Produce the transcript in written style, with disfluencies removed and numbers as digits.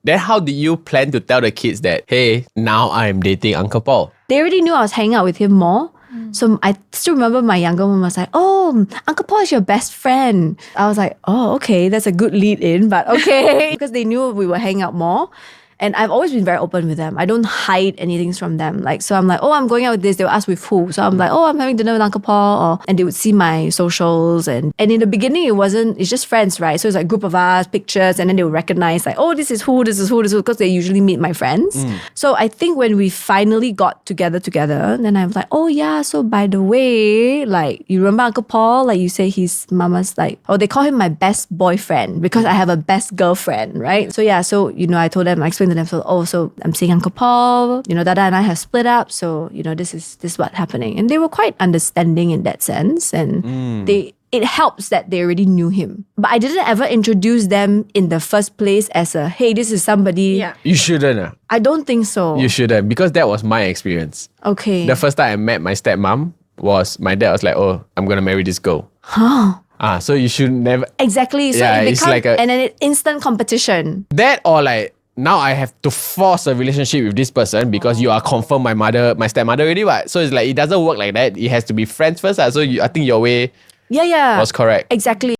Then how did you plan to tell the kids that, hey, now I'm dating Uncle Paul? They already knew I was hanging out with him more. So I still remember my younger one was like, oh, Uncle Paul is your best friend. I was like, oh, okay, that's a good lead in, but okay. Because they knew we were hanging out more. And I've always been very open with them. I don't hide anything from them. Like, so I'm like, oh, I'm going out with this. They'll ask with who. So I'm like, oh, I'm having dinner with Uncle Paul. And they would see my socials. And in the beginning, it's just friends, right? So it's like a group of us, pictures. And then they would recognize like, oh, this is who, because they usually meet my friends. So I think when we finally got together, then I was like, oh yeah, so by the way, like, you remember Uncle Paul? Like you say he's mama's like, they call him my best boyfriend because I have a best girlfriend, right? So yeah, so, I told them, I explained to them, so I'm seeing Uncle Paul, Dada and I have split up, so, this is what's happening. And they were quite understanding in that sense. And it helps that they already knew him. But I didn't ever introduce them in the first place as a, hey, this is somebody. Yeah. You shouldn't. I don't think so. You shouldn't, because that was my experience. Okay. The first time I met my stepmom was, my dad was like, oh, I'm going to marry this girl. So you should never... Exactly. So Yeah, it it's becomes, like a- and then instant competition. That or like, now I have to force a relationship with this person because you are confirmed my stepmother already, what? So it's like, it doesn't work like that. It has to be friends first. So I think your way Yeah. was correct. Exactly.